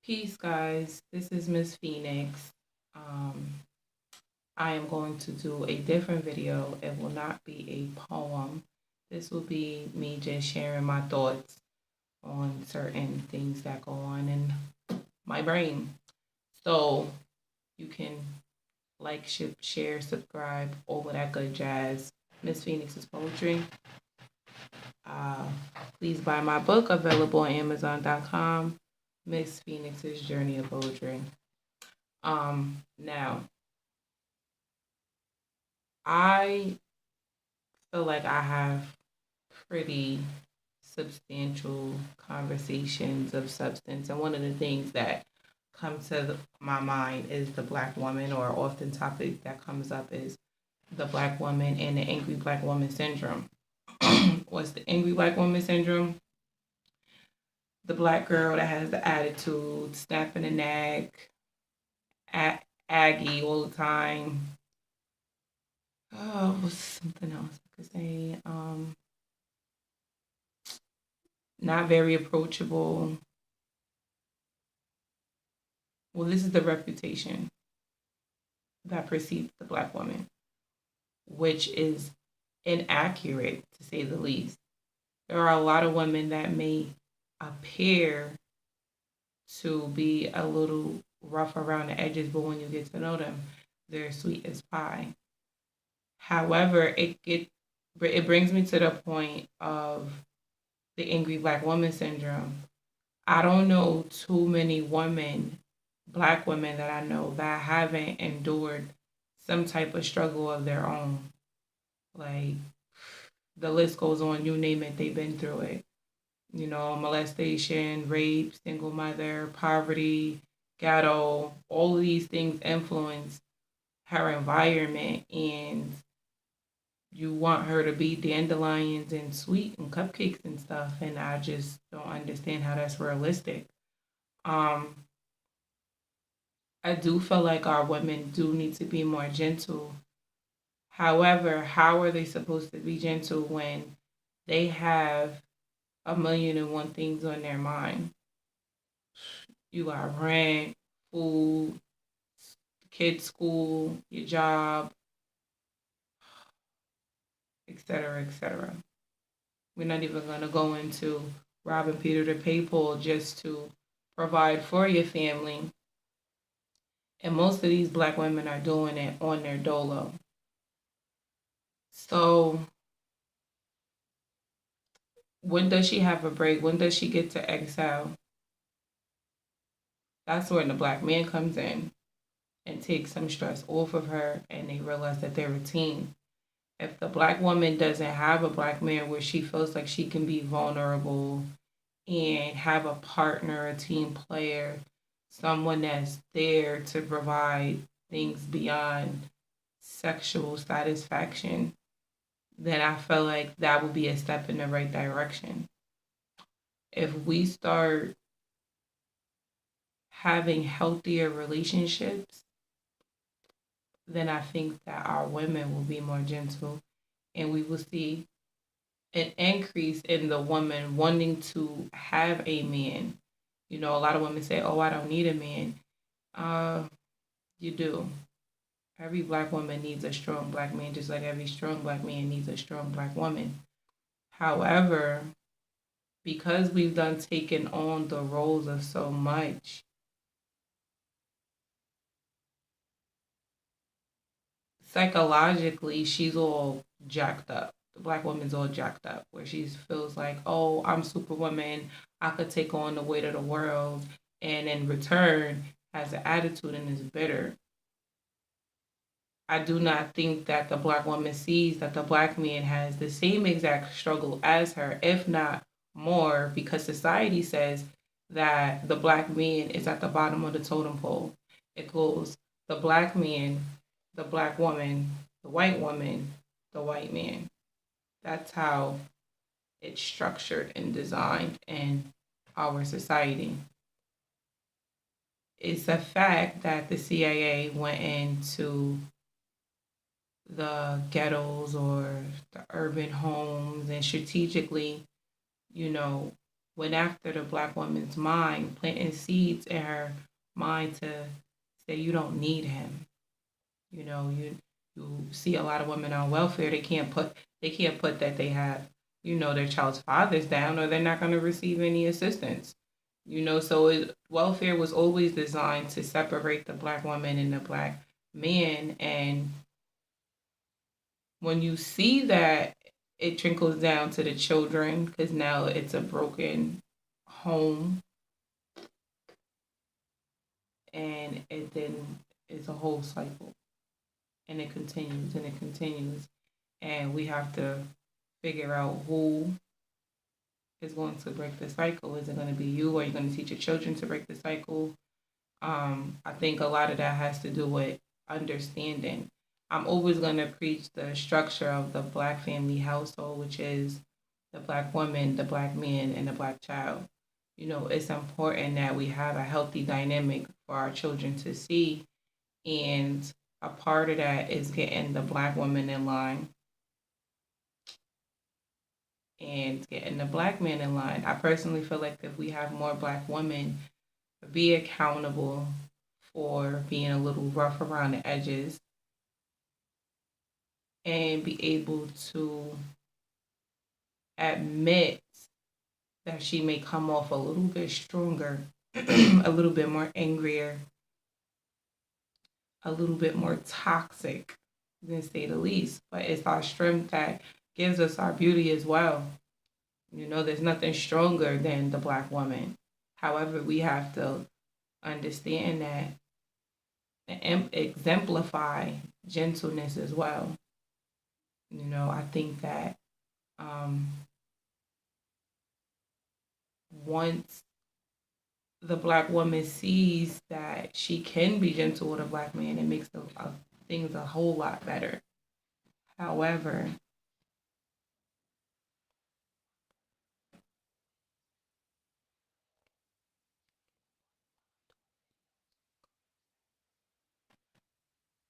Peace, guys. This is Miss Phoenix. Um, I am going to do a different video. It will not be a poem. This will be me just sharing my thoughts on certain things that go on in my brain. So you can like, share, subscribe, all of that good jazz. Miss Phoenix's poetry. Uh, Please buy my book available on Amazon.com. Miss Phoenix's Journey of Poetry. Now I feel like I have pretty substantial conversations of substance, and one of the things that comes to my mind is the black woman, or often topic that comes up is the black woman and the angry black woman syndrome. What's the angry black woman syndrome? The black girl that has the attitude, snapping a neck, aggy all the time. Oh, what's something else I could say? Not very approachable. Well, this is the reputation that precedes the black woman, which is inaccurate to say the least. There are a lot of women that may appear to be a little rough around the edges, but when you get to know them, they're sweet as pie. However, it brings me to the point of the angry black woman syndrome. I don't know too many women, black women that I know that haven't endured some type of struggle of their own. Like, the list goes on, you name it, they've been through it. You know, molestation, rape, single mother, poverty, ghetto, all of these things influence her environment, and you want her to be dandelions and sweet and cupcakes and stuff, and I just don't understand how that's realistic. Um, I do feel like our women do need to be more gentle. However, how are they supposed to be gentle when they have a million and one things on their mind? You got rent, food, kids' school, your job, etc., etc. We're not even going to go into robbing Peter to pay Paul just to provide for your family. And most of these black women are doing it on their dolo. So when does she have a break? When does she get to exhale? That's when the black man comes in and takes some stress off of her, and they realize that they're a team. If the black woman doesn't have a black man where she feels like she can be vulnerable and have a partner, a team player, someone that's there to provide things beyond sexual satisfaction, then I feel like that would be a step in the right direction. If we start having healthier relationships, then I think that our women will be more gentle, and we will see an increase in the woman wanting to have a man. You know, a lot of women say, "Oh, I don't need a man." Uh, you do. Every black woman needs a strong black man, just like every strong black man needs a strong black woman. However, because we've done taken on the roles of so much, psychologically, she's all jacked up. The black woman's all jacked up, where she feels like, oh, I'm Superwoman. I could take on the weight of the world. And in return, has an attitude and is bitter. I do not think that the black woman sees that the black man has the same exact struggle as her, if not more, because society says that the black man is at the bottom of the totem pole. It goes the black man, the black woman, the white man. That's how it's structured and designed in our society. It's a fact that the CIA went into the ghettos or the urban homes and strategically, you know, went after the black woman's mind, planting seeds in her mind to say you don't need him. You know, you see a lot of women on welfare. They can't put that they have, their child's fathers down, or they're not going to receive any assistance. So welfare was always designed to separate the black woman and the black man. And when you see that, it trickles down to the children because now it's a broken home, and it then is a whole cycle, and it continues and it continues, and we have to figure out who is going to break the cycle. Is it going to be you? Or are you going to teach your children to break the cycle? I think a lot of that has to do with understanding. I'm always going to preach the structure of the black family household, which is the black woman, the black man, and the black child. It's important that we have a healthy dynamic for our children to see. And a part of that is getting the black woman in line and getting the black man in line. I personally feel like if we have more black women be accountable for being a little rough around the edges and be able to admit that she may come off a little bit stronger, a little bit more angrier, a little bit more toxic, than say the least. But it's our strength that gives us our beauty as well. There's nothing stronger than the black woman. However, we have to understand that and exemplify gentleness as well. I think that once the black woman sees that she can be gentle with a black man, it makes things a whole lot better. However,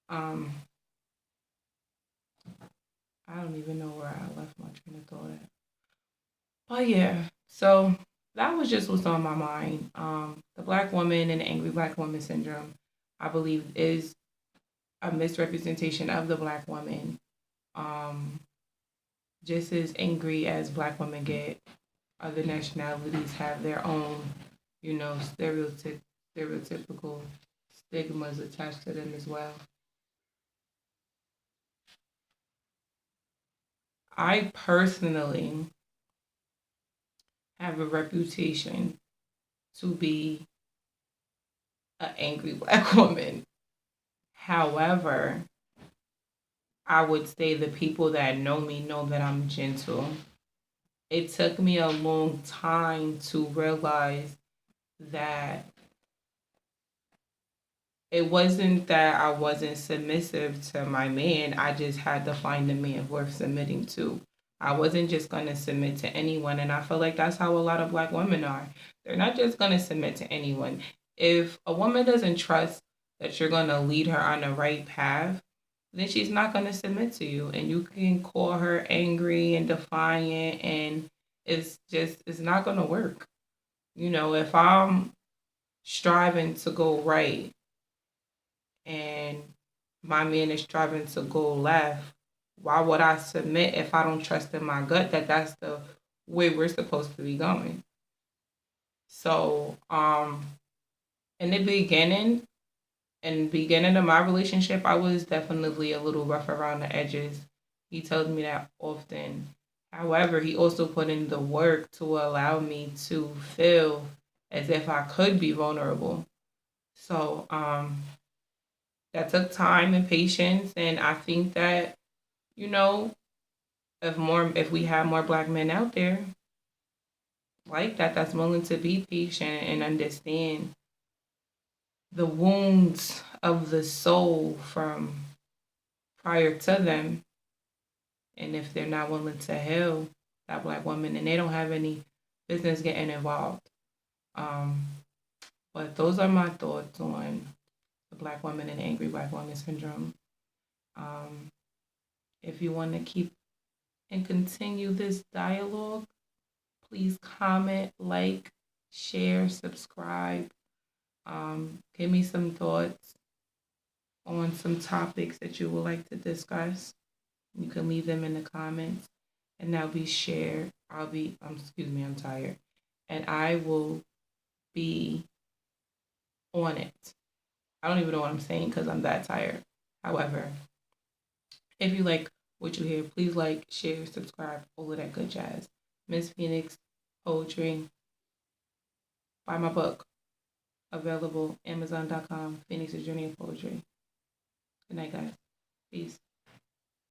um, I don't even know where I left my train of thought at. But yeah, so that was just what's on my mind. The black woman and the angry black woman syndrome, I believe, is a misrepresentation of the black woman. Um, just as angry as black women get, other nationalities have their own, stereotypical stigmas attached to them as well. I personally have a reputation to be an angry black woman. However, I would say the people that know me know that I'm gentle. It took me a long time to realize that it wasn't that I wasn't submissive to my man. I just had to find a man worth submitting to. I wasn't just going to submit to anyone. And I feel like that's how a lot of black women are. They're not just going to submit to anyone. If a woman doesn't trust that you're going to lead her on the right path, then she's not going to submit to you. And you can call her angry and defiant, and it's not going to work. If I'm striving to go right and my man is striving to go left, why would I submit if I don't trust in my gut that that's the way we're supposed to be going? So, in the beginning of my relationship, I was definitely a little rough around the edges. He tells me that often. However, he also put in the work to allow me to feel as if I could be vulnerable. So, that took time and patience, and I think that, you know, if we have more black men out there like that that's willing to be patient and understand the wounds of the soul from prior to them, and if they're not willing to heal that black woman, and they don't have any business getting involved. Um, but those are my thoughts on the black woman and angry black woman syndrome. Um, if you want to keep and continue this dialogue, Please comment, like, share, subscribe. Give me some thoughts on some topics that you would like to discuss. You can leave them in the comments and they'll be shared. Excuse me, I'm tired. And I will be on it. I don't even know what I'm saying because I'm that tired. However, if you like what you hear, please like, share, subscribe, all of that good jazz. Miss Phoenix Poetry. Buy my book. Available Amazon.com. Phoenix's Journey of Poetry. Good night, guys. Peace.